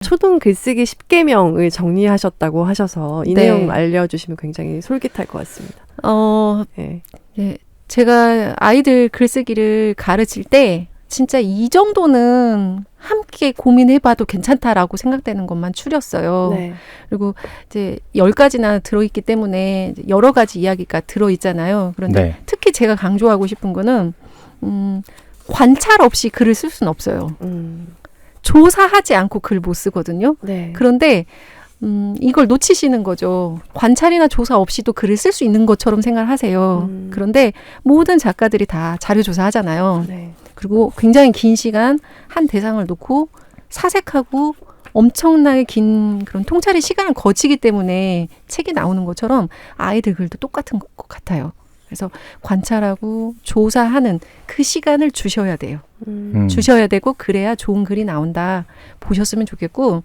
초등 글쓰기 10계명을 정리하셨다고 하셔서 이 네. 내용 알려주시면 굉장히 솔깃할 것 같습니다. 네. 네. 제가 아이들 글쓰기를 가르칠 때 진짜 이 정도는 함께 고민해봐도 괜찮다라고 생각되는 것만 추렸어요. 네. 그리고 이제 10가지나 들어있기 때문에 여러 가지 이야기가 들어있잖아요. 그런데 네. 특히 제가 강조하고 싶은 거는 관찰 없이 글을 쓸 수는 없어요. 조사하지 않고 글 못 쓰거든요. 네. 그런데 이걸 놓치시는 거죠. 관찰이나 조사 없이도 글을 쓸 수 있는 것처럼 생각을 하세요. 그런데 모든 작가들이 다 자료 조사하잖아요. 네. 그리고 굉장히 긴 시간 한 대상을 놓고 사색하고 엄청나게 긴 그런 통찰의 시간을 거치기 때문에 책이 나오는 것처럼 아이들 글도 똑같은 것 같아요. 그래서 관찰하고 조사하는 그 시간을 주셔야 돼요. 주셔야 되고 그래야 좋은 글이 나온다. 보셨으면 좋겠고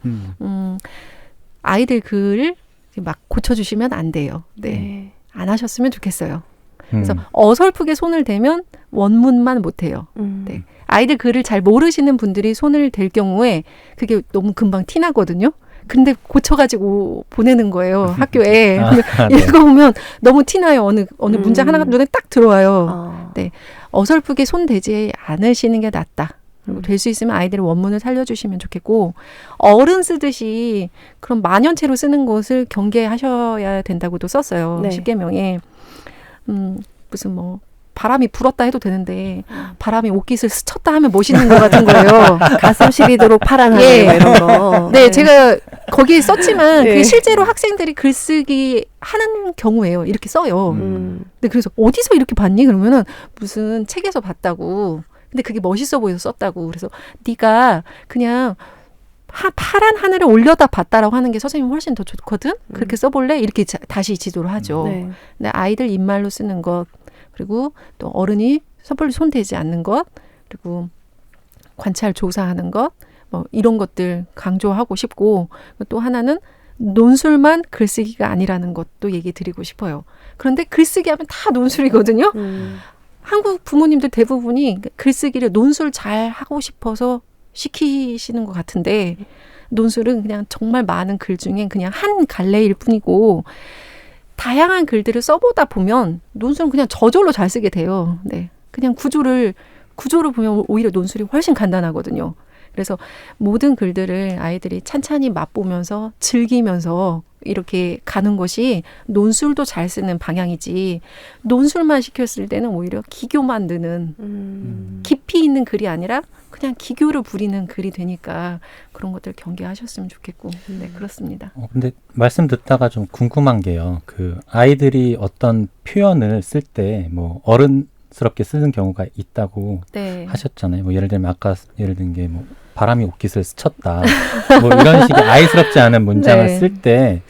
아이들 글을 막 고쳐주시면 안 돼요. 네. 안 하셨으면 좋겠어요. 그래서 어설프게 손을 대면 원문만 못해요. 네. 아이들 글을 잘 모르시는 분들이 손을 댈 경우에 그게 너무 금방 티나거든요. 근데 고쳐가지고 보내는 거예요. 학교에. 읽어보면 너무 티나요. 어느 문장 하나가 눈에 딱 들어와요. 네. 어설프게 손 대지 않으시는 게 낫다. 그리고 될 수 있으면 아이들의 원문을 살려주시면 좋겠고 어른 쓰듯이 그런 만연체로 쓰는 것을 경계하셔야 된다고도 썼어요. 네. 10계명에. 무슨 뭐 바람이 불었다 해도 되는데 바람이 옷깃을 스쳤다 하면 멋있는 것 같은 거예요. 가슴 시리도록 파란 하늘 예. 이런 거. 네, 제가 거기에 썼지만 네. 그게 실제로 학생들이 글쓰기 하는 경우예요. 이렇게 써요. 근데 그래서 어디서 이렇게 봤니? 그러면은 무슨 책에서 봤다고. 근데 그게 멋있어 보여서 썼다고. 그래서 네가 그냥 파란 하늘을 올려다 봤다라고 하는 게 선생님 훨씬 더 좋거든. 그렇게 써볼래? 이렇게 다시 지도를 하죠. 네. 근데 아이들 입말로 쓰는 것 그리고 또 어른이 섣불리 손 대지 않는 것 그리고 관찰 조사하는 것 뭐 이런 것들 강조하고 싶고 또 하나는 논술만 글쓰기가 아니라는 것도 얘기 드리고 싶어요. 그런데 글쓰기 하면 다 논술이거든요. 한국 부모님들 대부분이 글쓰기를 논술 잘 하고 싶어서 시키시는 것 같은데 논술은 그냥 정말 많은 글 중에 그냥 한 갈래일 뿐이고 다양한 글들을 써보다 보면 논술은 그냥 저절로 잘 쓰게 돼요. 네, 그냥 구조를 보면 오히려 논술이 훨씬 간단하거든요. 그래서 모든 글들을 아이들이 찬찬히 맛보면서 즐기면서 이렇게 가는 것이 논술도 잘 쓰는 방향이지 논술만 시켰을 때는 오히려 기교만 드는 깊이 있는 글이 아니라 그냥 기교를 부리는 글이 되니까 그런 것들 경계하셨으면 좋겠고 네 그렇습니다. 근데 말씀 듣다가 좀 궁금한 게요. 그 아이들이 어떤 표현을 쓸 때 뭐 어른스럽게 쓰는 경우가 있다고 네. 하셨잖아요. 뭐 예를 들면 아까 예를 든 게 뭐 바람이 옷깃을 스쳤다. 뭐 이런 식의 아이스럽지 않은 문장을 네. 쓸 때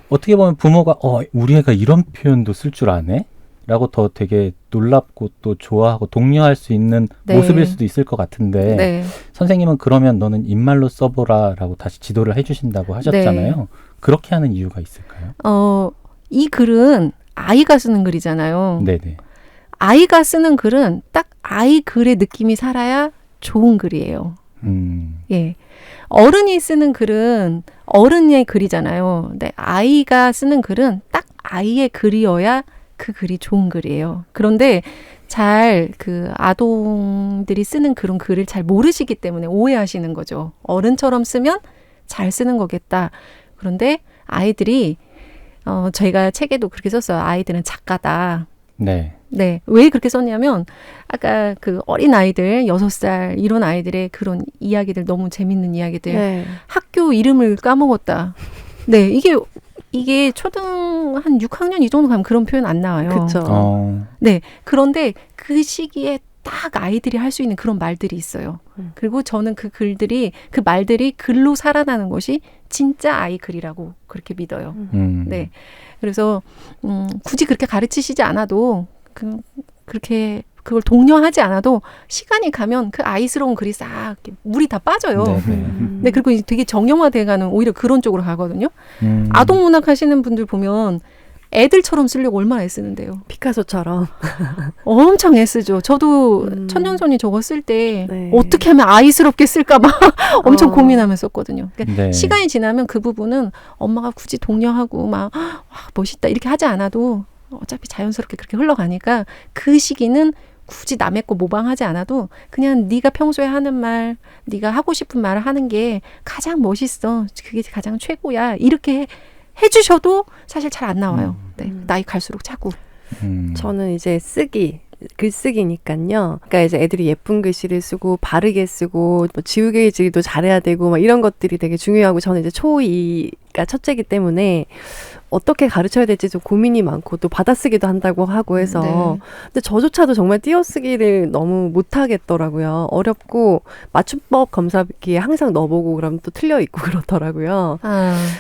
어떻게 보면 부모가 우리 애가 이런 표현도 쓸 줄 아네? 라고 더 되게 놀랍고 또 좋아하고 독려할 수 있는 네. 모습일 수도 있을 것 같은데 네. 선생님은 그러면 너는 입말로 써보라 라고 다시 지도를 해주신다고 하셨잖아요. 네. 그렇게 하는 이유가 있을까요? 이 글은 아이가 쓰는 글이잖아요. 네네. 아이가 쓰는 글은 딱 아이 글의 느낌이 살아야 좋은 글이에요. 예. 어른이 쓰는 글은 어른의 글이잖아요. 근데 아이가 쓰는 글은 딱 아이의 글이어야 그 글이 좋은 글이에요. 그런데 잘 그 아동들이 쓰는 그런 글을 잘 모르시기 때문에 오해하시는 거죠. 어른처럼 쓰면 잘 쓰는 거겠다. 그런데 아이들이 저희가 책에도 그렇게 썼어요. 아이들은 작가다. 네. 네. 왜 그렇게 썼냐면 아까 그 어린 아이들 6살 이런 아이들의 그런 이야기들 너무 재밌는 이야기들 네. 학교 이름을 까먹었다. 네. 이게 초등 한 6학년 이 정도 가면 그런 표현 안 나와요. 그렇죠. 네. 그런데 그 시기에 딱 아이들이 할 수 있는 그런 말들이 있어요. 그리고 저는 그 말들이 글로 살아나는 것이 진짜 아이 글이라고 그렇게 믿어요. 네. 그래서 굳이 그렇게 가르치시지 않아도 그렇게 그걸 독려하지 않아도 시간이 가면 그 아이스러운 글이 싹 물이 다 빠져요. 네, 그리고 되게 정형화돼가는 오히려 그런 쪽으로 가거든요. 아동문학 하시는 분들 보면 애들처럼 쓰려고 얼마나 애쓰는데요. 피카소처럼. 엄청 애쓰죠. 저도 천년손이 저거 쓸 때 어떻게 하면 아이스럽게 쓸까 봐 엄청 고민하면서 썼거든요. 그러니까 네. 시간이 지나면 그 부분은 엄마가 굳이 독려하고 막 와, 멋있다 이렇게 하지 않아도 어차피 자연스럽게 그렇게 흘러가니까 그 시기는 굳이 남의 거 모방하지 않아도 그냥 네가 평소에 하는 말, 네가 하고 싶은 말을 하는 게 가장 멋있어. 그게 가장 최고야. 이렇게 해주셔도 사실 잘 안 나와요. 네, 나이 갈수록 자꾸. 저는 이제 글쓰기니까요. 그러니까 이제 애들이 예쁜 글씨를 쓰고 바르게 쓰고 뭐 지우개질도 잘해야 되고 막 이런 것들이 되게 중요하고 저는 이제 초2가 첫째이기 때문에 어떻게 가르쳐야 될지 좀 고민이 많고 또 받아쓰기도 한다고 하고 해서 네. 근데 저조차도 정말 띄어쓰기를 너무 못하겠더라고요. 어렵고 맞춤법 검사기에 항상 넣어보고 그러면 또 틀려 있고 그렇더라고요.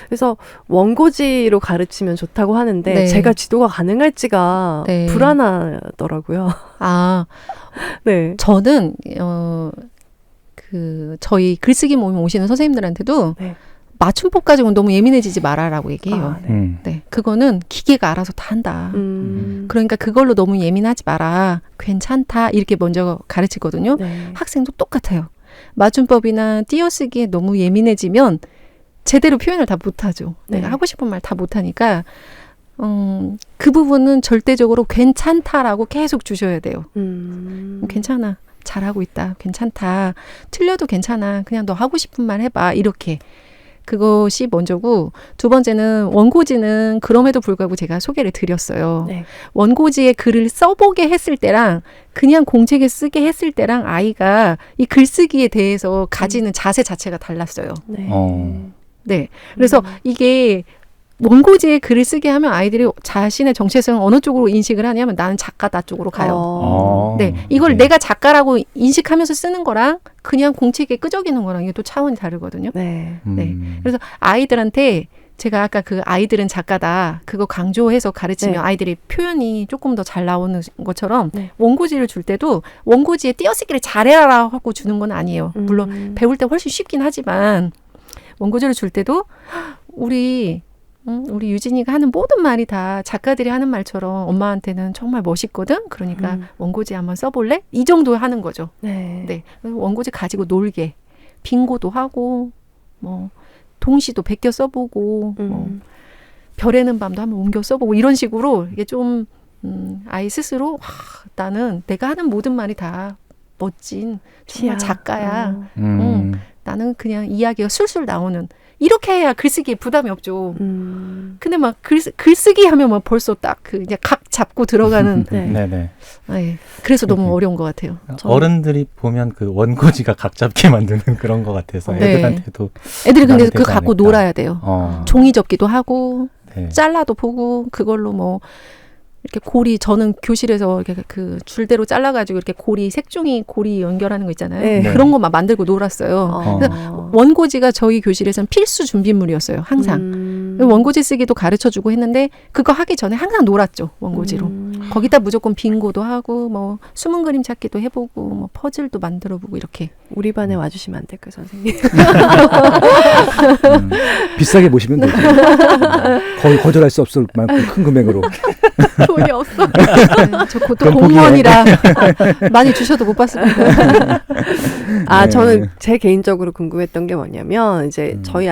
그래서 원고지로 가르치면 좋다고 하는데 네. 제가 지도가 가능할지가 네. 불안하더라고요. 네. 저는 저희 글쓰기 모임 오시는 선생님들한테도 네. 맞춤법 가지고는 너무 예민해지지 마라라고 얘기해요. 네. 네, 그거는 기계가 알아서 다 한다. 그러니까 그걸로 너무 예민하지 마라. 괜찮다. 이렇게 먼저 가르치거든요. 네. 학생도 똑같아요. 맞춤법이나 띄어쓰기에 너무 예민해지면 제대로 표현을 다 못하죠. 네. 내가 하고 싶은 말 다 못하니까 그 부분은 절대적으로 괜찮다라고 계속 주셔야 돼요. 괜찮아. 잘하고 있다. 괜찮다. 틀려도 괜찮아. 그냥 너 하고 싶은 말 해봐. 이렇게. 그것이 먼저고 두 번째는 원고지는 그럼에도 불구하고 제가 소개를 드렸어요. 네. 원고지에 글을 써보게 했을 때랑 그냥 공책에 쓰게 했을 때랑 아이가 이 글쓰기에 대해서 가지는 자세 자체가 달랐어요. 네. 네. 그래서 이게 원고지에 글을 쓰게 하면 아이들이 자신의 정체성을 어느 쪽으로 인식을 하냐면 나는 작가다 쪽으로 가요. 네. 이걸 내가 작가라고 인식하면서 쓰는 거랑 그냥 공책에 끄적이는 거랑 이게 또 차원이 다르거든요. 네. 네. 그래서 아이들한테 제가 아까 그 아이들은 작가다 그거 강조해서 가르치면 네. 아이들이 표현이 조금 더 잘 나오는 것처럼 네. 원고지를 줄 때도 원고지에 띄어쓰기를 잘해라 하고 주는 건 아니에요. 물론 배울 때 훨씬 쉽긴 하지만 원고지를 줄 때도 우리 유진이가 하는 모든 말이 다 작가들이 하는 말처럼 엄마한테는 정말 멋있거든. 그러니까 원고지 한번 써볼래? 이 정도 하는 거죠. 네. 네. 원고지 가지고 놀게. 빙고도 하고 뭐 동시도 베껴 써보고 뭐 별에는 밤도 한번 옮겨 써보고 이런 식으로 이게 좀 아이 스스로 나는 내가 하는 모든 말이 다 멋진 정말 작가야. 나는 그냥 이야기가 술술 나오는 이렇게 해야 글쓰기에 부담이 없죠. 근데 막 글쓰기 하면 막 벌써 딱 그냥 각 잡고 들어가는. 네네. 네. 그래서 너무 어려운 것 같아요. 어른들이 보면 그 원고지가 각 잡게 만드는 그런 것 같아서 네. 애들한테도 애들이 근데 되지 그거 갖고 않을까. 놀아야 돼요. 종이 접기도 하고 네. 잘라도 보고 그걸로 뭐 이렇게 고리 저는 교실에서 이렇게 그 줄대로 잘라가지고 이렇게 고리 색종이 고리 연결하는 거 있잖아요. 네. 그런 거 막 만들고 놀았어요. 그래서 원고지가 저희 교실에서는 필수 준비물이었어요. 항상 원고지 쓰기도 가르쳐주고 했는데 그거 하기 전에 항상 놀았죠. 원고지로. 거기다 무조건 빙고도 하고 뭐 숨은 그림 찾기도 해보고 뭐 퍼즐도 만들어보고 이렇게. 우리 반에 와주시면 안 될까요, 선생님? 비싸게 모시면 되죠. 거의 거절할 수 없을 만큼 큰 금액으로. 돈이 없어. 네, 저 그것도 공무원이라 많이 주셔도 못 받습니다. 아, 네. 저는 제 개인적으로 궁금했던 게 뭐냐면 이제 저희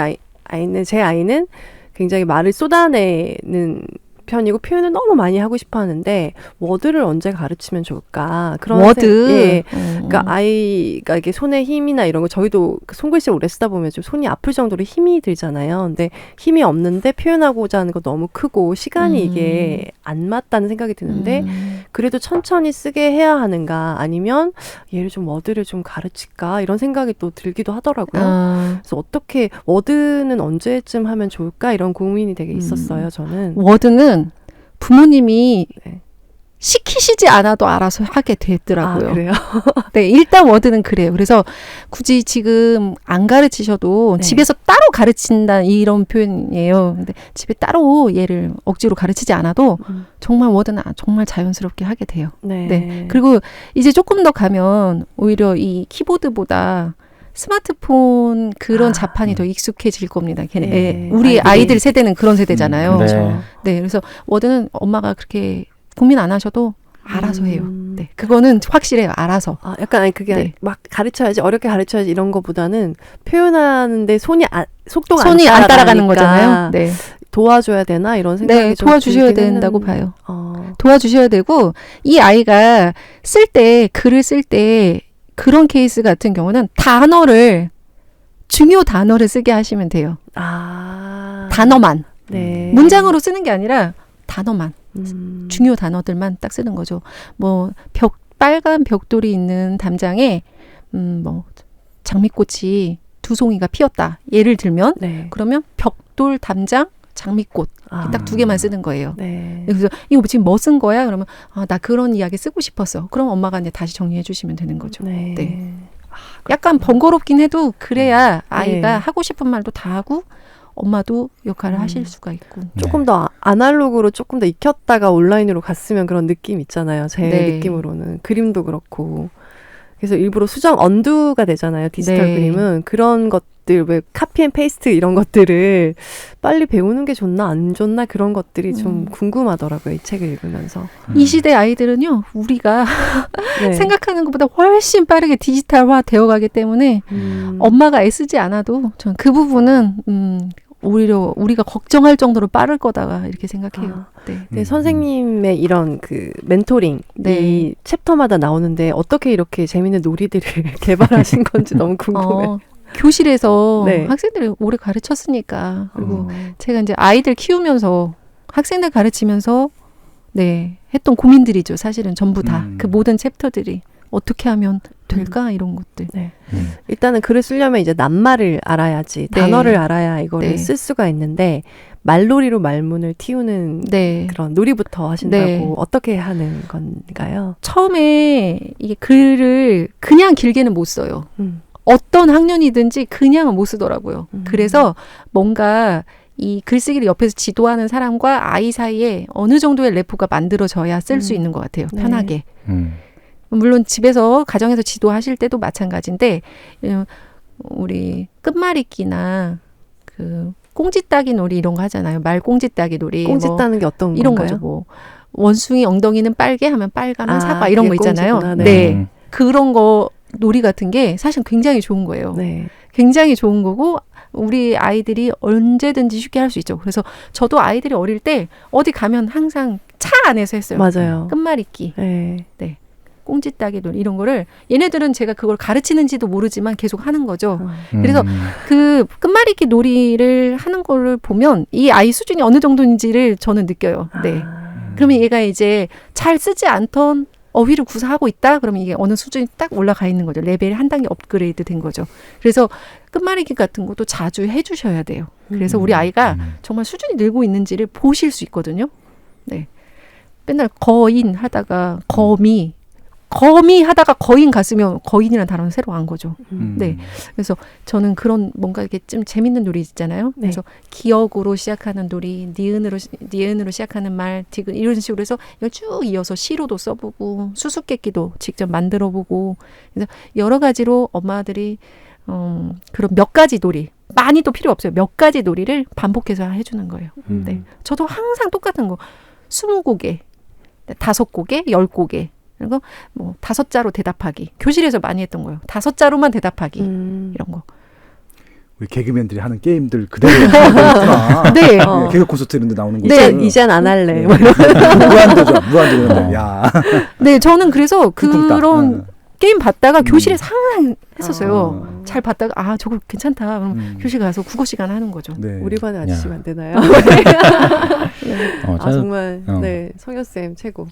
제 아이는 굉장히 말을 쏟아내는 편이고 표현을 너무 많이 하고 싶어 하는데 워드를 언제 가르치면 좋을까? 그런 워드. 예. 그러니까 아이가 이게 손에 힘이나 이런 거 저희도 손글씨 오래 쓰다 보면 좀 손이 아플 정도로 힘이 들잖아요. 근데 힘이 없는데 표현하고자 하는 거 너무 크고 시간이 이게 안 맞다는 생각이 드는데 그래도 천천히 쓰게 해야 하는가 아니면 얘를 좀 워드를 좀 가르칠까 이런 생각이 또 들기도 하더라고요. 그래서 어떻게 워드는 언제쯤 하면 좋을까 이런 고민이 되게 있었어요. 저는. 워드는 부모님이 네. 시키시지 않아도 알아서 하게 되더라고요. 아, 그래요? 네, 일단 워드는 그래요. 그래서 굳이 지금 안 가르치셔도 네. 집에서 따로 가르친다 이런 표현이에요. 근데 집에 따로 얘를 억지로 가르치지 않아도 정말 워드는 정말 자연스럽게 하게 돼요. 네. 네. 그리고 이제 조금 더 가면 오히려 이 키보드보다 스마트폰 그런 아. 자판이 더 익숙해질 겁니다. 걔네. 네. 예, 우리 아이들이. 아이들 세대는 그런 세대잖아요. 네. 그렇죠. 네, 그래서 워드는 엄마가 그렇게 고민 안 하셔도 알아서 해요. 음. 네, 그거는 확실해요. 알아서. 아, 약간 아니 그게 네. 막 가르쳐야지 어렵게 가르쳐야지 이런 거보다는 표현하는데 속도가 손이 안 따라가는 따라가니까 거잖아요. 네, 도와줘야 되나 이런 생각이 네, 좀 도와주셔야 들긴 된다고 했는데. 봐요. 어. 도와주셔야 되고 이 아이가 쓸 때 글을 쓸 때 그런 케이스 같은 경우는 중요 단어를 쓰게 하시면 돼요. 아. 단어만. 네. 문장으로 쓰는 게 아니라 단어만. 중요 중요 단어들만 딱 쓰는 거죠. 뭐 빨간 벽돌이 있는 담장에 뭐 장미꽃이 2송이가 피었다. 예를 들면 네. 그러면 벽돌 담장 장미꽃 아. 딱 2개만 쓰는 거예요. 네. 그래서 이거 지금 뭐 쓴 거야? 그러면 나 그런 이야기 쓰고 싶었어. 그럼 엄마가 이제 다시 정리해 주시면 되는 거죠. 네. 네. 약간 번거롭긴 해도 그래야 아이가 네. 하고 싶은 말도 다 하고 엄마도 역할을 하실 수가 있고. 조금 더 아날로그로 조금 더 익혔다가 온라인으로 갔으면 그런 느낌 있잖아요. 제 네. 느낌으로는 그림도 그렇고. 그래서 일부러 수정 언두가 되잖아요. 디지털 네. 그림은 그런 것들 왜 카피 앤 페이스트 이런 것들을 빨리 배우는 게 좋나 안 좋나 그런 것들이 좀 궁금하더라고요. 이 책을 읽으면서. 이 시대 아이들은요, 우리가 네. 생각하는 것보다 훨씬 빠르게 디지털화 되어가기 때문에 엄마가 애쓰지 않아도 전 그 부분은 오히려 우리가 걱정할 정도로 빠를 거다 이렇게 생각해요. 네. 네, 선생님의 이런 그 멘토링 네. 이 챕터마다 나오는데 어떻게 이렇게 재밌는 놀이들을 개발하신 건지 너무 궁금해요. 교실에서 네. 학생들을 오래 가르쳤으니까 그리고 어. 제가 이제 아이들 키우면서 학생들 가르치면서 네 했던 고민들이죠. 사실은 전부 다 그 모든 챕터들이 어떻게 하면 될까 이런 것들. 네. 일단은 글을 쓰려면 이제 낱말을 알아야지 네. 단어를 알아야 이거를 네. 쓸 수가 있는데 말놀이로 말문을 틔우는 네. 그런 놀이부터 하신다고 네. 어떻게 하는 건가요? 처음에 이게 글을 그냥 길게는 못 써요. 어떤 학년이든지 그냥은 못 쓰더라고요. 그래서 뭔가 이 글쓰기를 옆에서 지도하는 사람과 아이 사이에 어느 정도의 래퍼가 만들어져야 쓸 수 있는 것 같아요. 네. 편하게. 물론 집에서 가정에서 지도하실 때도 마찬가지인데 우리 끝말잇기나 그 꽁지 따기 놀이 이런 거 하잖아요. 말 꽁지 따기 놀이. 꽁지 뭐 따는 게 어떤 이런 건가요? 거죠. 뭐 원숭이 엉덩이는 빨개 하면 빨가면 사과 이런 거 그게 있잖아요. 꽁지구나. 네. 그런 거 놀이 같은 게 사실 굉장히 좋은 거예요. 네. 굉장히 좋은 거고 우리 아이들이 언제든지 쉽게 할 수 있죠. 그래서 저도 아이들이 어릴 때 어디 가면 항상 차 안에서 했어요. 맞아요. 끝말잇기, 네. 꽁지 따기 놀이 이런 거를 얘네들은 제가 그걸 가르치는지도 모르지만 계속 하는 거죠. 그래서 그 끝말잇기 놀이를 하는 거를 보면 이 아이 수준이 어느 정도인지를 저는 느껴요. 네. 그러면 얘가 이제 잘 쓰지 않던 어휘를 구사하고 있다? 그러면 이게 어느 수준이 딱 올라가 있는 거죠. 레벨이 한 단계 업그레이드 된 거죠. 그래서 끝말잇기 같은 것도 자주 해주셔야 돼요. 그래서 우리 아이가 정말 수준이 늘고 있는지를 보실 수 있거든요. 네. 맨날 거인 하다가 거미 하다가 거인 갔으면 거인이라는 단어는 새로 안 거죠. 네. 그래서 저는 그런 뭔가 이렇게 좀 재밌는 놀이 있잖아요. 네. 그래서 기억으로 시작하는 놀이, 니은으로 시작하는 말, 디귿 이런 식으로 해서 이걸 쭉 이어서 시로도 써보고 수수께끼도 직접 만들어보고 그래서 여러 가지로 엄마들이 그런 몇 가지 놀이 많이도 필요 없어요. 몇 가지 놀이를 반복해서 해주는 거예요. 네. 저도 항상 똑같은 거 20곡에 5곡에 10곡에 그리고 뭐 5자로 대답하기. 교실에서 많이 했던 거예요. 5자로만 대답하기. 이런 거. 우리 개그맨들이 하는 게임들 그대로 하구나. 네. 개그 콘서트 이런 데 나오는 거. 이젠 안 할래. 무한도전. 야. 네, 저는 그래서 쿵쿵따. 그런 게임 봤다가 교실에서 항상 했었어요. 잘 봤다가 저거 괜찮다. 그럼 교실 가서 국어 시간 하는 거죠. 네. 우리 반에 아저씨면 안 되나요? 정말 네 성효쌤 최고.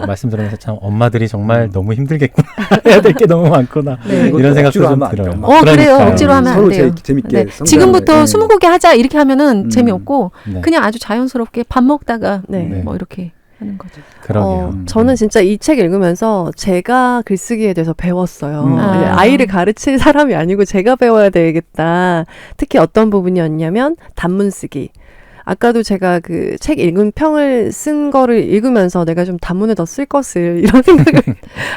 말씀 들으면서 참 엄마들이 정말 너무 힘들겠구나. 해야 될 게 너무 많구나. 네. 이런 생각도 억지로 좀 하면 안 들어요. 돼요. 그래요. 그러니까요. 억지로 하면 안 서로 돼요. 재밌게. 네. 지금부터 20곡에 하자 이렇게 하면은 재미없고 네. 그냥 아주 자연스럽게 밥 먹다가 네. 뭐 이렇게 하는 거죠. 그러게요. 저는 진짜 이 책 읽으면서 제가 글쓰기에 대해서 배웠어요. 아이를 가르칠 사람이 아니고 제가 배워야 되겠다. 특히 어떤 부분이었냐면 단문 쓰기. 아까도 제가 그 책 읽은 평을 쓴 거를 읽으면서 내가 좀 단문에 더 쓸 것을 이런 생각을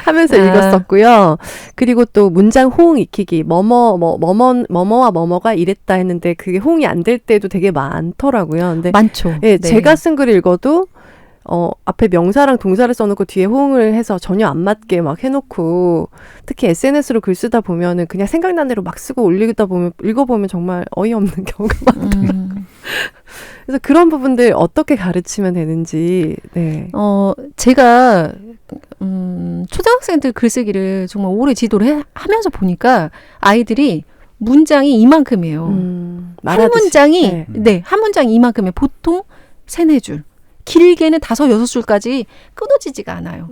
하면서 읽었었고요. 그리고 또 문장 호응 익히기, 뭐뭐와 뭐뭐가 이랬다 했는데 그게 호응이 안 될 때도 되게 많더라고요. 근데 많죠. 예, 네. 제가 쓴 글을 읽어도 앞에 명사랑 동사를 써놓고 뒤에 호응을 해서 전혀 안 맞게 막 해놓고 특히 SNS로 글 쓰다 보면은 그냥 생각난 대로 막 쓰고 올리다 보면 읽어보면 정말 어이없는 경우가 많더라고요. 그래서 그런 부분들 어떻게 가르치면 되는지. 네. 제가 초등학생들 글쓰기를 정말 오래 지도를 하면서 보니까 아이들이 문장이 이만큼이에요. 한 말하듯이. 문장이 한 문장이 이만큼이에요. 보통 3-4줄. 길게는 5-6줄까지 끊어지지가 않아요.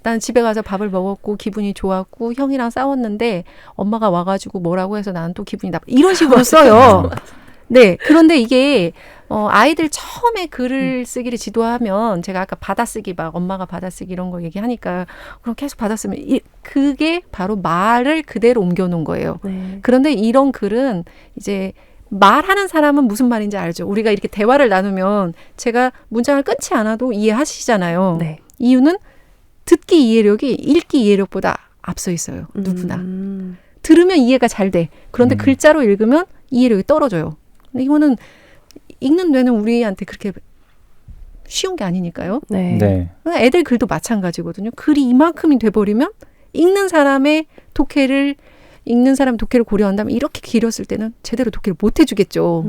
난 집에 가서 밥을 먹었고 기분이 좋았고 형이랑 싸웠는데 엄마가 와가지고 뭐라고 해서 나는 또 기분이 나빠. 이런 식으로 써요. 네. 그런데 이게 아이들 처음에 글을 쓰기를 지도하면 제가 아까 받아쓰기 막 엄마가 받아쓰기 이런 거 얘기하니까 그럼 계속 받아쓰면 그게 바로 말을 그대로 옮겨놓은 거예요. 네. 그런데 이런 글은 이제 말하는 사람은 무슨 말인지 알죠. 우리가 이렇게 대화를 나누면 제가 문장을 끊지 않아도 이해하시잖아요. 네. 이유는 듣기 이해력이 읽기 이해력보다 앞서 있어요. 누구나. 들으면 이해가 잘 돼. 그런데 글자로 읽으면 이해력이 떨어져요. 근데 이거는 읽는 뇌는 우리한테 그렇게 쉬운 게 아니니까요. 네. 네. 애들 글도 마찬가지거든요. 글이 이만큼이 돼버리면 읽는 사람의 독해를 고려한다면 이렇게 길었을 때는 제대로 독해를 못 해주겠죠.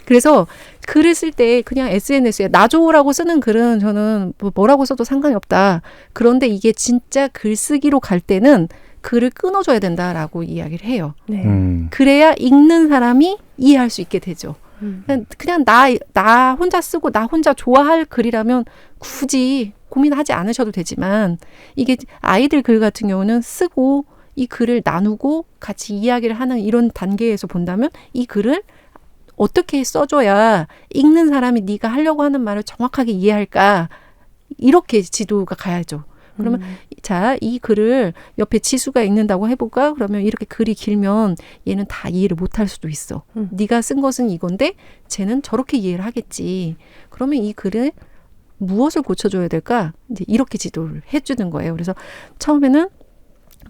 그래서 글을 쓸 때 그냥 SNS에 나조라고 쓰는 글은 저는 뭐라고 써도 상관이 없다. 그런데 이게 진짜 글쓰기로 갈 때는 글을 끊어줘야 된다라고 이야기를 해요. 네. 그래야 읽는 사람이 이해할 수 있게 되죠. 그냥 나 혼자 쓰고 나 혼자 좋아할 글이라면 굳이 고민하지 않으셔도 되지만 이게 아이들 글 같은 경우는 쓰고 이 글을 나누고 같이 이야기를 하는 이런 단계에서 본다면 이 글을 어떻게 써줘야 읽는 사람이 네가 하려고 하는 말을 정확하게 이해할까 이렇게 지도가 가야죠. 그러면 자, 이 글을 옆에 지수가 읽는다고 해볼까? 그러면 이렇게 글이 길면 얘는 다 이해를 못할 수도 있어. 네가 쓴 것은 이건데 쟤는 저렇게 이해를 하겠지. 그러면 이 글에 무엇을 고쳐줘야 될까? 이제 이렇게 지도를 해주는 거예요. 그래서 처음에는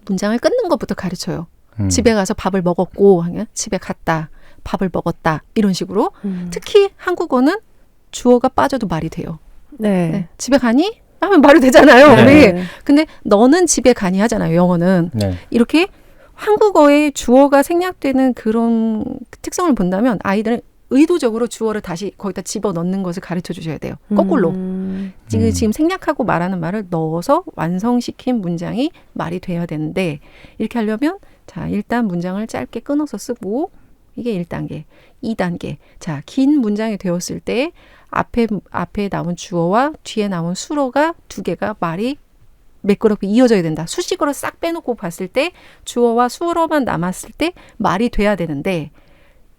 문장을 끊는 것부터 가르쳐요. 집에 가서 밥을 먹었고 하면 집에 갔다. 밥을 먹었다. 이런 식으로. 특히 한국어는 주어가 빠져도 말이 돼요. 네. 네. 집에 가니? 하면 말이 되잖아요. 네. 우리. 근데 너는 집에 가니 하잖아요. 영어는. 네. 이렇게 한국어의 주어가 생략되는 그런 특성을 본다면 아이들은 의도적으로 주어를 다시 거기다 집어넣는 것을 가르쳐 주셔야 돼요. 거꾸로. 지금 생략하고 말하는 말을 넣어서 완성시킨 문장이 말이 돼야 되는데 이렇게 하려면 자, 일단 문장을 짧게 끊어서 쓰고 이게 1단계, 2단계. 자, 긴 문장이 되었을 때 앞에 나온 주어와 뒤에 나온 수어가 2개가 말이 매끄럽게 이어져야 된다. 수식어를 싹 빼놓고 봤을 때 주어와 수어만 남았을 때 말이 돼야 되는데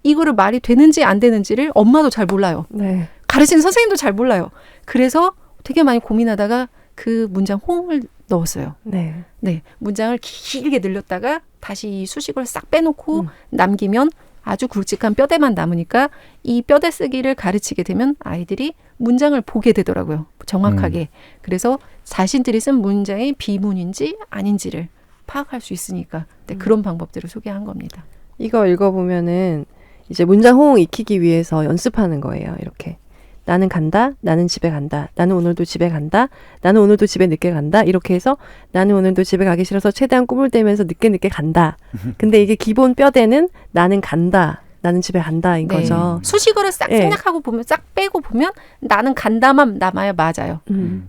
이거를 말이 되는지 안 되는지를 엄마도 잘 몰라요. 네. 가르치는 선생님도 잘 몰라요. 그래서 되게 많이 고민하다가 그 문장 호응을 넣었어요. 네. 네, 문장을 길게 늘렸다가 다시 이 수식어를 싹 빼놓고 남기면 아주 굵직한 뼈대만 남으니까 이 뼈대 쓰기를 가르치게 되면 아이들이 문장을 보게 되더라고요. 정확하게. 그래서 자신들이 쓴 문장이 비문인지 아닌지를 파악할 수 있으니까 네, 그런 방법들을 소개한 겁니다. 이거 읽어보면은 이제 문장 호응 익히기 위해서 연습하는 거예요. 이렇게. 나는 간다. 나는 집에 간다. 나는 오늘도 집에 간다. 나는 오늘도 집에 늦게 간다. 이렇게 해서 나는 오늘도 집에 가기 싫어서 최대한 꿈을 떼면서 늦게 간다. 근데 이게 기본 뼈대는 나는 간다. 나는 집에 간다인 거죠. 수식어를 싹 네. 생략하고 보면 싹 빼고 보면 나는 간다만 남아야 맞아요.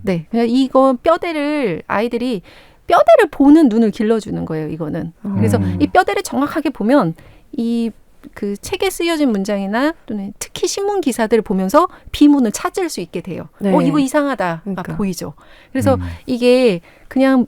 네, 그냥 이거 뼈대를 아이들이 뼈대를 보는 눈을 길러주는 거예요. 이거는. 그래서 이 뼈대를 정확하게 보면 이 그 책에 쓰여진 문장이나 또는 특히 신문 기사들을 보면서 비문을 찾을 수 있게 돼요. 네. 이거 이상하다가 그러니까. 보이죠. 그래서 이게 그냥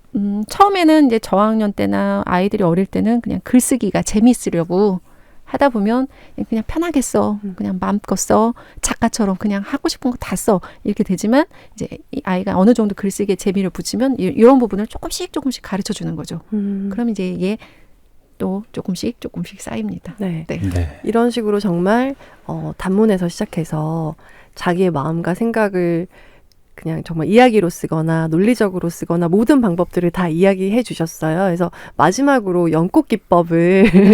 처음에는 이제 저학년 때나 아이들이 어릴 때는 그냥 글쓰기가 재미있으려고 하다 보면 그냥 편하게 써. 그냥 마음껏 써. 작가처럼 그냥 하고 싶은 거 다 써. 이렇게 되지만 이제 이 아이가 어느 정도 글쓰기에 재미를 붙이면 이런 부분을 조금씩 가르쳐 주는 거죠. 그럼 이제 얘 또 조금씩 쌓입니다. 네. 네. 네. 이런 식으로 정말 단문에서 시작해서 자기의 마음과 생각을 그냥 정말 이야기로 쓰거나 논리적으로 쓰거나 모든 방법들을 다 이야기해 주셨어요. 그래서 마지막으로 연꽃 기법을 일부의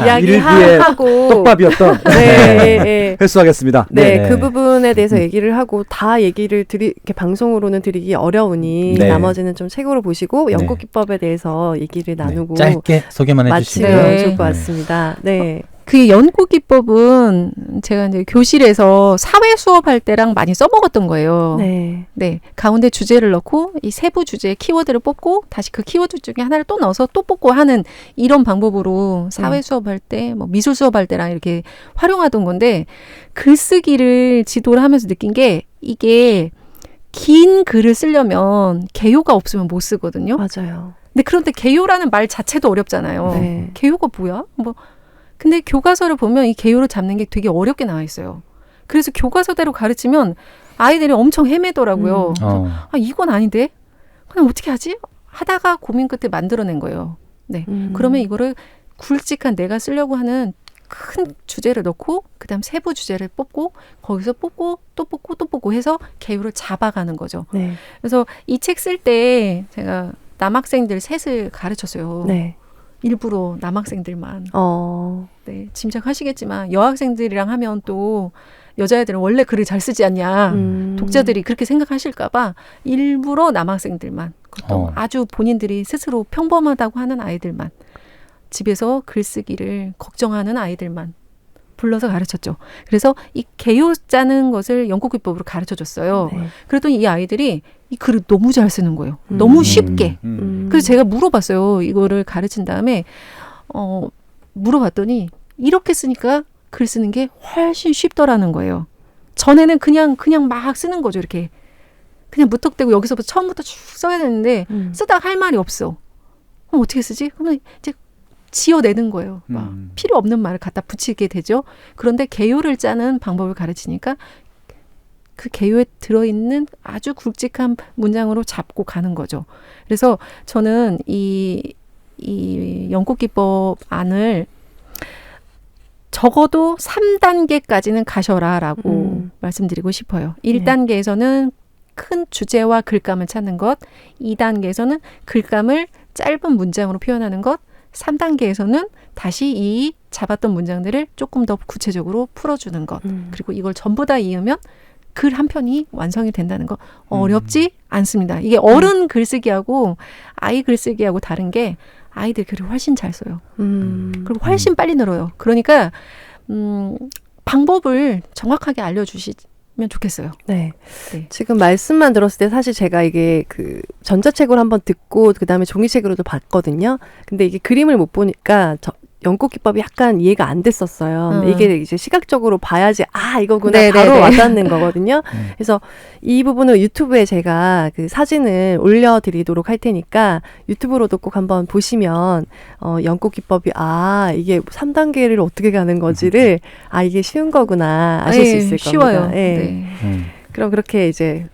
이야기하고 떡밥이었던 네. 회수하겠습니다. 네, 네. 그 부분에 대해서 얘기를 하고 다 얘기를 이렇게 방송으로는 드리기 어려우니 네. 나머지는 좀 책으로 보시고 연꽃 네. 기법에 대해서 얘기를 나누고 네. 짧게 소개만 마치면 해주시고요. 네. 좋을 것 같습니다. 네. 그 연꽃 기법은 제가 이제 교실에서 사회 수업할 때랑 많이 써먹었던 거예요. 네. 네, 가운데 주제를 넣고 이 세부 주제 키워드를 뽑고 다시 그 키워드 중에 하나를 또 넣어서 또 뽑고 하는 이런 방법으로 사회 수업할 때, 뭐 미술 수업할 때랑 이렇게 활용하던 건데 글쓰기를 지도를 하면서 느낀 게 이게 긴 글을 쓰려면 개요가 없으면 못 쓰거든요. 맞아요. 근데 그런데 개요라는 말 자체도 어렵잖아요. 네. 개요가 뭐야? 뭐 근데 교과서를 보면 이 개요를 잡는 게 되게 어렵게 나와 있어요. 그래서 교과서대로 가르치면 아이들이 엄청 헤매더라고요. 그래서 아, 이건 아닌데? 그냥 어떻게 하지? 하다가 고민 끝에 만들어낸 거예요. 네. 그러면 이거를 굵직한 내가 쓰려고 하는 큰 주제를 넣고 그다음 세부 주제를 뽑고 거기서 뽑고 또 뽑고 또 뽑고 해서 개요를 잡아가는 거죠. 네. 그래서 이 책 쓸 때 제가 남학생들 셋을 가르쳤어요. 네. 일부러 남학생들만. 네, 짐작하시겠지만 여학생들이랑 하면 또 여자애들은 원래 글을 잘 쓰지 않냐. 독자들이 그렇게 생각하실까 봐 일부러 남학생들만. 그것도 아주 본인들이 스스로 평범하다고 하는 아이들만. 집에서 글쓰기를 걱정하는 아이들만 불러서 가르쳤죠. 그래서 이 개요 짜는 것을 연꽃기법으로 가르쳐줬어요. 네. 그랬더니 이 아이들이 이 글을 너무 잘 쓰는 거예요. 너무 쉽게. 그래서 제가 물어봤어요. 이거를 가르친 다음에 물어봤더니 이렇게 쓰니까 글 쓰는 게 훨씬 쉽더라는 거예요. 전에는 그냥 막 쓰는 거죠. 이렇게 그냥 무턱대고 여기서부터 처음부터 쭉 써야 되는데 쓰다가 할 말이 없어. 그럼 어떻게 쓰지? 그러면 이제 지어내는 거예요. 막 필요 없는 말을 갖다 붙이게 되죠. 그런데 개요를 짜는 방법을 가르치니까 그 개요에 들어있는 아주 굵직한 문장으로 잡고 가는 거죠. 그래서 저는 이 연꽃기법 안을 적어도 3단계까지는 가셔라라고 말씀드리고 싶어요. 1단계에서는 큰 주제와 글감을 찾는 것, 2단계에서는 글감을 짧은 문장으로 표현하는 것, 3단계에서는 다시 이 잡았던 문장들을 조금 더 구체적으로 풀어주는 것. 그리고 이걸 전부 다 이으면 글 한 편이 완성이 된다는 거 어렵지 않습니다. 이게 어른 글쓰기하고 아이 글쓰기하고 다른 게 아이들 글을 훨씬 잘 써요. 그리고 훨씬 빨리 늘어요. 그러니까 방법을 정확하게 알려주시면 좋겠어요. 네. 네. 지금 말씀만 들었을 때 사실 제가 이게 그 전자책으로 한번 듣고 그다음에 종이책으로도 봤거든요. 근데 이게 그림을 못 보니까 연꽃기법이 약간 이해가 안 됐었어요. 근데 이게 이제 시각적으로 봐야지 이거구나 네네네. 바로 와닿는 거거든요. 그래서 이 부분은 유튜브에 제가 그 사진을 올려드리도록 할 테니까 유튜브로도 꼭 한번 보시면 연꽃기법이 이게 3단계를 어떻게 가는 거지를 이게 쉬운 거구나 아실 수 있을 쉬워요. 겁니다. 네. 그럼 그렇게 이제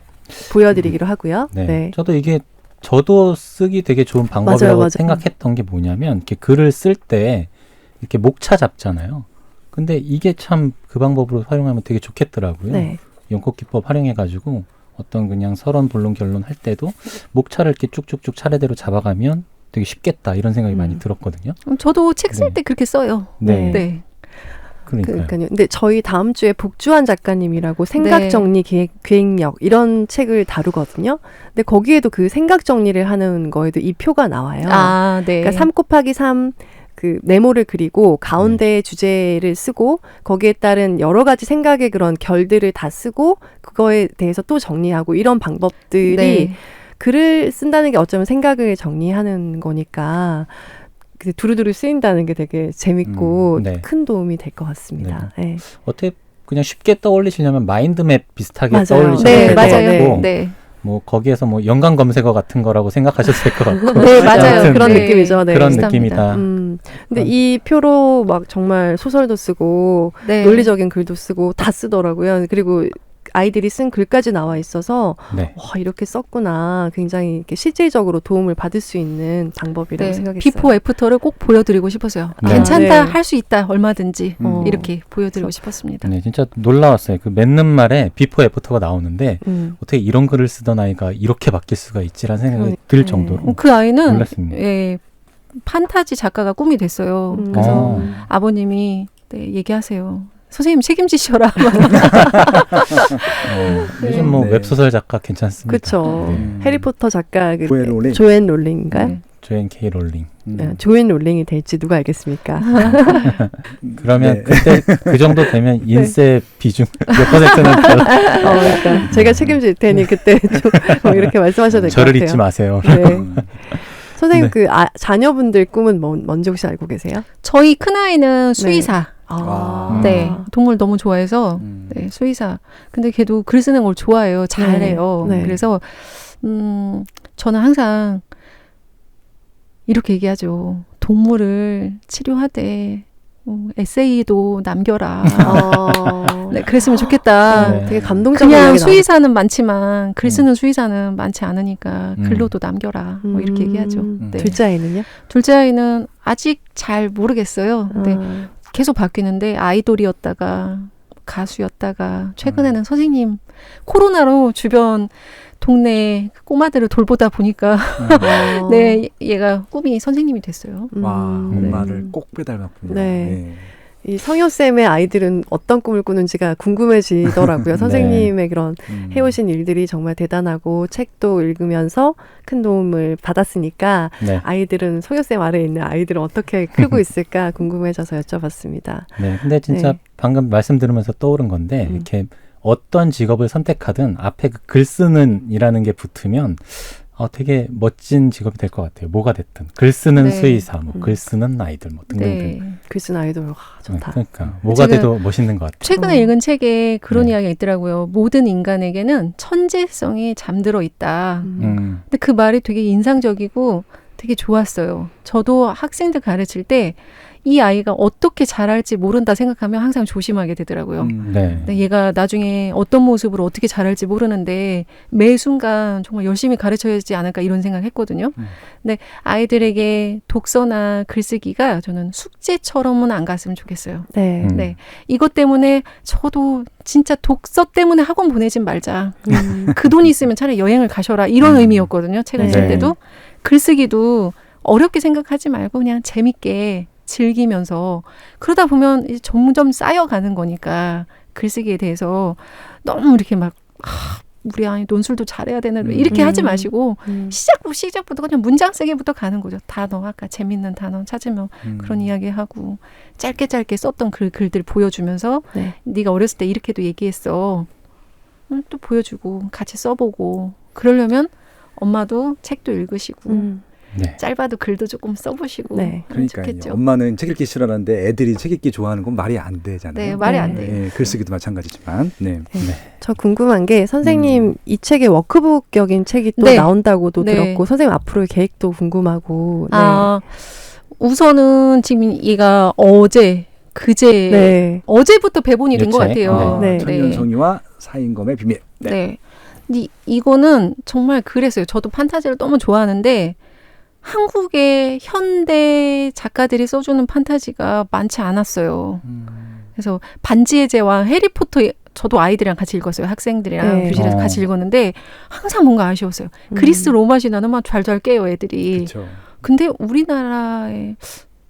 보여드리기로 하고요. 네. 네. 저도 쓰기 되게 좋은 방법이라고 맞아요. 생각했던 게 뭐냐면 이렇게 글을 쓸 때 이렇게 목차 잡잖아요. 근데 이게 참 그 방법으로 활용하면 되게 좋겠더라고요. 네. 연꽃기법 활용해가지고 어떤 그냥 서론, 본론, 결론 할 때도 목차를 이렇게 쭉쭉쭉 차례대로 잡아가면 되게 쉽겠다 이런 생각이 많이 들었거든요. 저도 책 쓸 때 그렇게 써요. 네. 네. 그러니까요. 근데 저희 다음 주에 복주한 작가님이라고 생각정리 기획력 이런 책을 다루거든요. 근데 거기에도 그 생각 정리를 하는 거에도 이 표가 나와요. 네. 그러니까 3 곱하기 3 그 네모를 그리고 가운데에 주제를 쓰고 거기에 따른 여러 가지 생각의 그런 결들을 다 쓰고 그거에 대해서 또 정리하고 이런 방법들이 글을 쓴다는 게 어쩌면 생각을 정리하는 거니까 두루두루 쓰인다는 게 되게 재밌고 큰 도움이 될 것 같습니다. 네. 어떻게 그냥 쉽게 떠올리시려면 마인드맵 비슷하게 맞아요. 떠올리셔도 네, 될 것 맞아요. 같고 네. 뭐 거기에서 뭐 연관 검색어 같은 거라고 생각하셔도 될 것 같고 네, 맞아요. 아무튼 그런 느낌이죠. 네. 그런 비슷합니다. 느낌이다. 근데 이 표로 막 정말 소설도 쓰고 논리적인 글도 쓰고 다 쓰더라고요. 그리고 아이들이 쓴 글까지 나와 있어서 네. 와, 이렇게 썼구나. 굉장히 이렇게 실질적으로 도움을 받을 수 있는 방법이라고 네, 생각했어요. 비포 애프터를 꼭 보여드리고 싶었어요. 네. 괜찮다, 네. 할 수 있다, 얼마든지 어. 이렇게 보여드리고 싶었습니다. 네, 진짜 놀라웠어요. 그 맺는 말에 비포 애프터가 나오는데 어떻게 이런 글을 쓰던 아이가 이렇게 바뀔 수가 있지라는 생각이 들 정도로 그 아이는 놀랐습니다. 예, 판타지 작가가 꿈이 됐어요. 음. 그래서 어. 아버님이 네, 얘기하세요. 선생님 책임지셔라. 요즘 뭐 네. 웹소설 작가 괜찮습니다. 그렇죠. 네. 해리포터 작가 그 조앤 롤링. 조앤 롤링인가요? 네. 조앤 K 롤링. 네, 조앤 롤링이 될지 누가 알겠습니까? 그러면 네. 그때 그 정도 되면 인세 비중 몇 퍼센트는 달라. 그러니까 제가 책임질 테니 그때 좀 이렇게 말씀하셔도 될 것 같아요. 저를 잊지 마세요. 네. 선생님 네. 그 자녀분들 꿈은 뭔지 혹시 알고 계세요? 저희 큰아이는 수의사. 아. 네. 동물 너무 좋아해서 음. 네, 수의사. 근데 걔도 글 쓰는 걸 좋아해요. 잘해요. 네. 네. 그래서 저는 항상 이렇게 얘기하죠. 동물을 치료하되 에세이도 남겨라. 네, 그랬으면 좋겠다. 네. 되게 감동적인 그냥 이야기 수의사는 많지만 글 쓰는 수의사는 많지 않으니까 글로도 남겨라. 뭐 이렇게 얘기하죠. 네. 둘째 아이는요? 둘째 아이는 아직 잘 모르겠어요. 근데 계속 바뀌는데 아이돌이었다가 가수였다가 최근에는 선생님 코로나로 주변 동네 꼬마들을 돌보다 보니까 네 얘가 꿈이 선생님이 됐어요. 와, 네. 엄마를 꼭 빼닮았군요. 네. 이 성효쌤의 아이들은 어떤 꿈을 꾸는지가 궁금해지더라고요. 네. 선생님의 그런 해오신 일들이 정말 대단하고 책도 읽으면서 큰 도움을 받았으니까 네. 아이들은 성효쌤 아래에 있는 아이들은 어떻게 크고 있을까 궁금해져서 여쭤봤습니다. 네. 근데 진짜 네. 방금 말씀 들으면서 떠오른 건데 음. 이렇게 어떤 직업을 선택하든 앞에 그 글 쓰는 이라는 게 붙으면 되게 멋진 직업이 될 것 같아요. 뭐가 됐든 글 쓰는 네. 수의사, 뭐 글 쓰는 아이들, 뭐 등등등. 네. 글쓴 아이돌 와, 좋다. 그러니까 뭐가 제가 돼도 멋있는 것 같아요. 최근에 어. 읽은 책에 그런 네. 이야기가 있더라고요. 모든 인간에게는 천재성이 잠들어 있다. 근데 그 말이 되게 인상적이고 되게 좋았어요. 저도 학생들 가르칠 때 이 아이가 어떻게 자랄지 모른다 생각하면 항상 조심하게 되더라고요. 네. 근데 얘가 나중에 어떤 모습으로 어떻게 자랄지 모르는데 매 순간 정말 열심히 가르쳐야 하지 않을까 이런 생각을 했거든요. 근데 아이들에게 독서나 글쓰기가 저는 숙제처럼은 안 갔으면 좋겠어요. 네. 네. 이것 때문에 저도 진짜 독서 때문에 학원 보내진 말자. 그 돈이 있으면 차라리 여행을 가셔라. 이런 의미였거든요. 책을 쓸 네. 때도. 글쓰기도 어렵게 생각하지 말고 그냥 재밌게 즐기면서 그러다 보면 이제 점점 쌓여가는 거니까 글쓰기에 대해서 너무 이렇게 막 우리 아이 논술도 잘해야 되는 이렇게 하지 마시고 시작부터 그냥 문장 쓰기부터 가는 거죠. 단어 아까 재밌는 단어 찾으면 그런 이야기하고 짧게 썼던 글들 보여주면서 네. 네가 어렸을 때 이렇게도 얘기했어. 또 보여주고 같이 써보고 그러려면 엄마도 책도 읽으시고 네. 짧아도 글도 조금 써보시고 네. 그러니까 좋겠죠. 엄마는 책 읽기 싫어하는데 애들이 책 읽기 좋아하는 건 말이 안 되잖아요. 네, 말이 안 돼요. 네, 글쓰기도 마찬가지지만. 네. 저 궁금한 게 선생님 이 책에 워크북격인 책이 또 네. 나온다고도 네. 들었고 선생님 앞으로의 계획도 궁금하고 네. 우선은 지금 얘가 그제 어제부터 배본이 된 것 유책? 같아요. 네. 천년성이와 사인검의 비밀. 네. 네. 근데 이거는 정말 그랬어요. 저도 판타지를 너무 좋아하는데 한국의 현대 작가들이 써주는 판타지가 많지 않았어요. 그래서 반지의 제왕, 해리포터 저도 아이들이랑 같이 읽었어요. 학생들이랑 네. 교실에서 같이 읽었는데 항상 뭔가 아쉬웠어요. 그리스 로마 신화는 막 잘잘 깨요 애들이. 그렇죠. 근데 우리나라의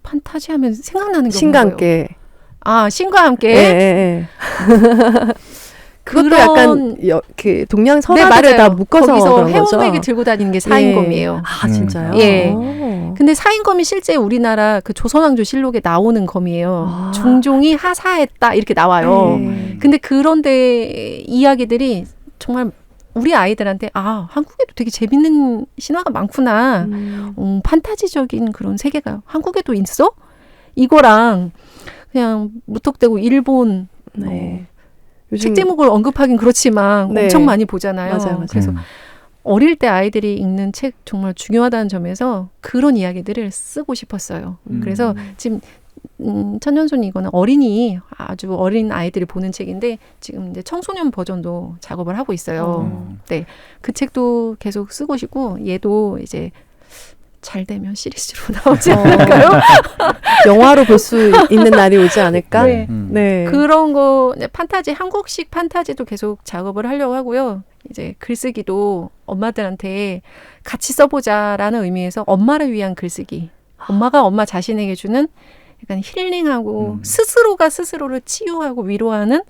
판타지 하면 생각나는 게 신과 없는 거예요. 함께 신과 함께. 예. 그것도 그런- 약간 그 동양 설화들을 네, 다 맞아요. 묶어서 거기서 그런 거죠. 해운맥을 들고 다니는 게 사인검이에요. 아 진짜요? 예. 오. 근데 사인검이 실제 우리나라 그 조선왕조 실록에 나오는 검이에요. 아. 중종이 하사했다 이렇게 나와요. 네. 근데 그런데 이야기들이 정말 우리 아이들한테 한국에도 되게 재밌는 신화가 많구나. 판타지적인 그런 세계가 한국에도 있어? 이거랑 그냥 무턱대고 일본 네. 책 제목을 언급하긴 그렇지만 네. 엄청 많이 보잖아요. 맞아요. 그래서 어릴 때 아이들이 읽는 책 정말 중요하다는 점에서 그런 이야기들을 쓰고 싶었어요. 그래서 지금 천년손 이거는 어린이 아주 어린 아이들이 보는 책인데 지금 이제 청소년 버전도 작업을 하고 있어요. 네, 그 책도 계속 쓰고 싶고 얘도 이제 잘 되면 시리즈로 나오지 않을까요? 영화로 볼 수 있는 날이 오지 않을까? 네. 네. 그런 거 판타지 한국식 판타지도 계속 작업을 하려고 하고요. 이제 글쓰기도 엄마들한테 같이 써보자라는 의미에서 엄마를 위한 글쓰기. 엄마가 엄마 자신에게 주는 약간 힐링하고 스스로가 스스로를 치유하고 위로하는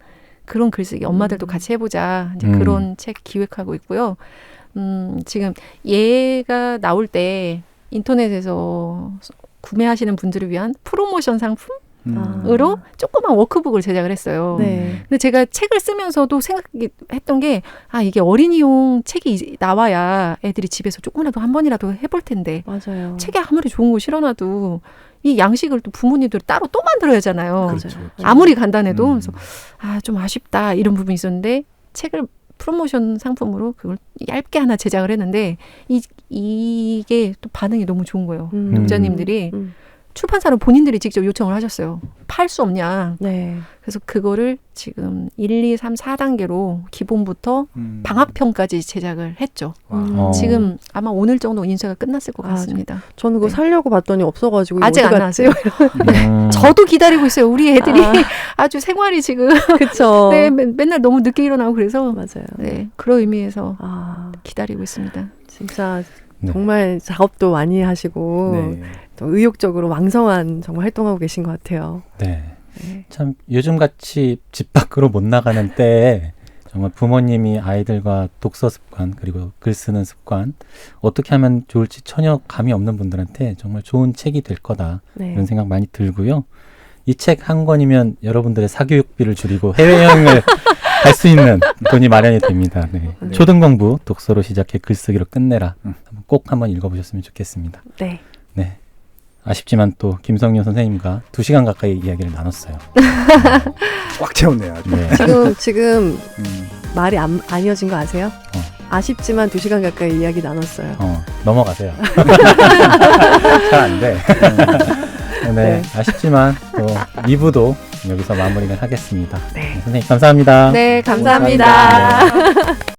그런 글쓰기. 엄마들도 같이 해보자. 이제 그런 책 기획하고 있고요. 지금 얘가 나올 때 인터넷에서 구매하시는 분들을 위한 프로모션 상품으로 조그만 워크북을 제작을 했어요. 네. 근데 제가 책을 쓰면서도 생각했던 게, 이게 어린이용 책이 나와야 애들이 집에서 조금이라도 한 번이라도 해볼 텐데, 맞아요. 책에 아무리 좋은 거 실어놔도 이 양식을 또 부모님들이 따로 또 만들어야 하잖아요. 그렇죠. 아무리 간단해도. 그래서 좀 아쉽다 이런 부분이 있었는데 책을 프로모션 상품으로 그걸 얇게 하나 제작을 했는데 이게 또 반응이 너무 좋은 거예요. 독자님들이 출판사는 본인들이 직접 요청을 하셨어요. 팔 수 없냐. 네. 그래서 그거를 지금 1, 2, 3, 4단계로 기본부터 방학편까지 제작을 했죠. 지금 아마 오늘 정도 인쇄가 끝났을 것 같습니다. 저는 그거 네. 살려고 봤더니 없어가지고 이거 아직 어디 안 갔지? 나왔어요. 저도 기다리고 있어요. 우리 애들이 아주 생활이 지금 그쵸. 네, 맨날 너무 늦게 일어나고 그래서 맞아요. 네, 그런 의미에서 기다리고 있습니다. 진짜 네. 정말 작업도 많이 하시고 네. 또 의욕적으로 왕성한 정말 활동하고 계신 것 같아요. 네. 네. 참 요즘같이 집 밖으로 못 나가는 때에 정말 부모님이 아이들과 독서 습관 그리고 글 쓰는 습관 어떻게 하면 좋을지 전혀 감이 없는 분들한테 정말 좋은 책이 될 거다 네. 이런 생각 많이 들고요. 이 책 한 권이면 여러분들의 사교육비를 줄이고 해외여행을 갈 수 있는 돈이 마련이 됩니다. 네. 네. 초등공부 독서로 시작해 글쓰기로 끝내라. 꼭 한번 읽어보셨으면 좋겠습니다. 네. 네. 아쉽지만 또 김성윤 선생님과 2시간 가까이 이야기를 나눴어요. 꽉 채웠네요. 아주. 네. 지금 말이 안 이어진 거 아세요? 아쉽지만 2시간 가까이 이야기 나눴어요. 넘어가세요. 잘 안 돼. 네, 아쉽지만 또 2부도 여기서 마무리를 하겠습니다. 네. 선생님 감사합니다. 네, 감사합니다.